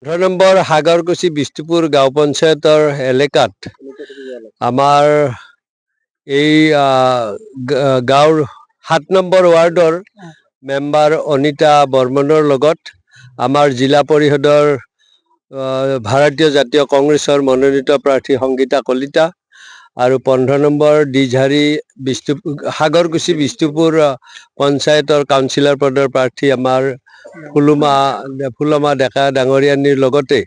Number Sagarkuchi Bishnupur গাঁও পঞ্চায়তৰ এলেকাত আমাৰ এই গাঁৱৰ 7 নম্বৰ ৱাৰ্ডৰ মেম্বাৰ অনিতা বৰ্মনৰ লগত আমাৰ জিলা পৰিষদৰ ভাৰতীয় জাতীয় কংগ্ৰেছৰ মনোনীত প্ৰাৰ্থী সংগীতা কলিতা আৰু 15 নম্বৰ দিঝাৰী সাগৰকুছি বিষ্ণুপুৰ পঞ্চায়তৰ কাউন্সিলৰ পদৰ প্ৰাৰ্থী আমাৰ ফুলমা ডেকা ডাঙৰীয়ানীৰ লগতে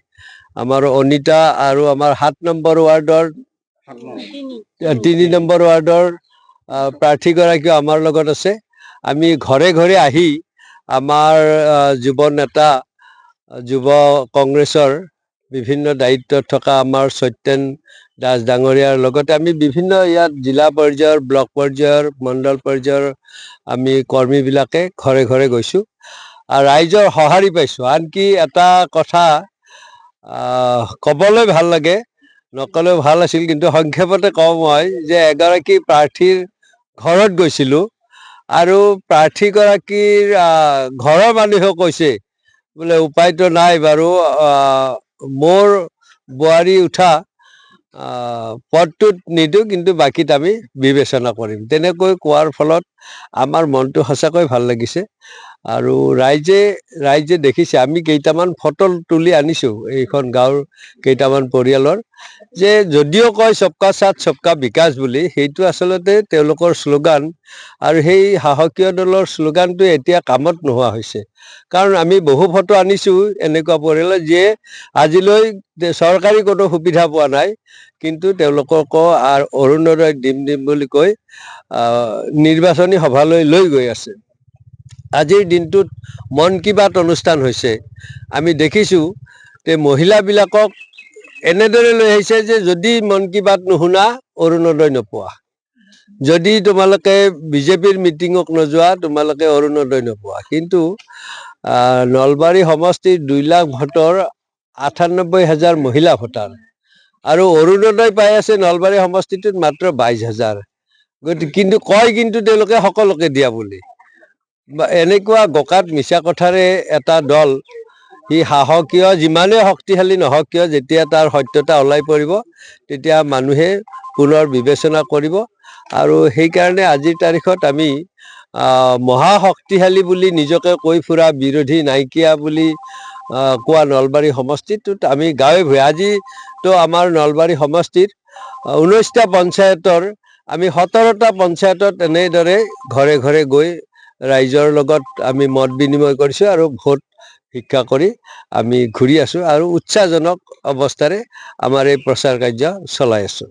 আমাৰ অনিতা আৰু আমাৰ 7 নম্বৰ ৱাৰ্ডৰ 3 নম্বৰ ৱাৰ্ডৰ প্ৰাৰ্থীগৰাকীও আমাৰ লগত আছে। আমি ঘৰে ঘৰে আহি আমাৰ যুৱ নেতা যুৱ কংগ্ৰেছৰ বিভিন্ন দায়িত্বত থকা আমাৰ সত্যেন দাস ডাঙৰীয়াৰ লগতে আমি বিভিন্ন ইয়াত জিলা পৰ্যায়ৰ ব্লক পৰ্যায়ৰ মণ্ডল পৰ্যায়ৰ আমি কৰ্মীবিলাকে ঘৰে ঘৰে গৈছোঁ আৰু ৰাইজৰ সঁহাৰি পাইছোঁ। আনকি এটা কথা ক'বলৈ ভাল লাগে, নকলেও ভাল আছিল, কিন্তু সংক্ষেপতে কওঁ মই যে এগৰাকী প্ৰাৰ্থীৰ ঘৰত গৈছিলোঁ আৰু প্ৰাৰ্থীগৰাকীৰ ঘৰৰ মানুহেও কৈছে বোলে উপায়তো নাই বাৰু, মোৰ বোৱাৰী উঠা পদটোত নিদিওঁ, কিন্তু বাকীত আমি বিবেচনা কৰিম। তেনেকৈ কোৱাৰ ফলত আমাৰ মনটো সঁচাকৈ ভাল লাগিছে আৰু ৰাইজে দেখিছে। আমি কেইটামান ফটো তুলি আনিছোঁ এইখন গাঁৱৰ কেইটামান পৰিয়ালৰ, যে যদিও কয় সবকা সাথ সবকা বিকাশ বুলি, সেইটো আচলতে তেওঁলোকৰ শ্লোগান আৰু সেই সাহসীয় দলৰ শ্লোগানটো এতিয়া কামত নোহোৱা হৈছে। কাৰণ আমি বহু ফটো আনিছোঁ এনেকুৱা পৰিয়ালৰ যিয়ে আজিলৈ চৰকাৰী কোনো সুবিধা পোৱা নাই, কিন্তু তেওঁলোককো অৰুণোদয় দিম বুলি কৈ নিৰ্বাচনী সভালৈ লৈ গৈ আছে। আজিৰ দিনটোত মন কি বাত অনুষ্ঠান হৈছে। আমি দেখিছোঁ যে মহিলাবিলাকক এনেদৰে লৈ আহিছে যে যদি মন কি বাত নুশুনা অৰুণোদয় নোপোৱা, যদি তোমালোকে বিজেপিৰ মিটিঙক নোযোৱা তোমালোকে অৰুণোদয় নোপোৱা। কিন্তু নলবাৰী সমষ্টিৰ 2 লাখ ভোটৰ 98,000 মহিলা ভোটাৰ আৰু অৰুণোদয় পাই আছে নলবাৰী সমষ্টিটোত মাত্ৰ 22,000। কিন্তু কিন্তু তেওঁলোকে সকলোকে দিয়া বুলি। এনেকুৱা গকাত মিছা কথাৰে এটা দল, সি সাহসীয় যিমানেই শক্তিশালী নহওক কিয়, যেতিয়া তাৰ সত্যতা ওলাই পৰিব তেতিয়া মানুহে পুনৰ বিবেচনা কৰিব। আৰু সেইকাৰণে আজিৰ তাৰিখত আমি মহাশক্তিশালী বুলি নিজকে কৈ ফুৰা বিৰোধী নাইকিয়া বুলি কোৱা নলবাৰী সমষ্টিটোত আমি গাঁৱে ভূঞে আজিতো আমাৰ নলবাৰী সমষ্টিৰ 19টা পঞ্চায়তৰ আমি 17টা পঞ্চায়তত এনেদৰে ঘৰে ঘৰে গৈ ৰাইজৰ লগত আমি মত বিনিময় কৰিছোঁ আৰু ভোট ভিক্ষা কৰি আমি ঘূৰি আছোঁ আৰু উৎসাহজনক অৱস্থাৰে আমাৰ এই প্ৰচাৰ কাৰ্য চলাই আছোঁ।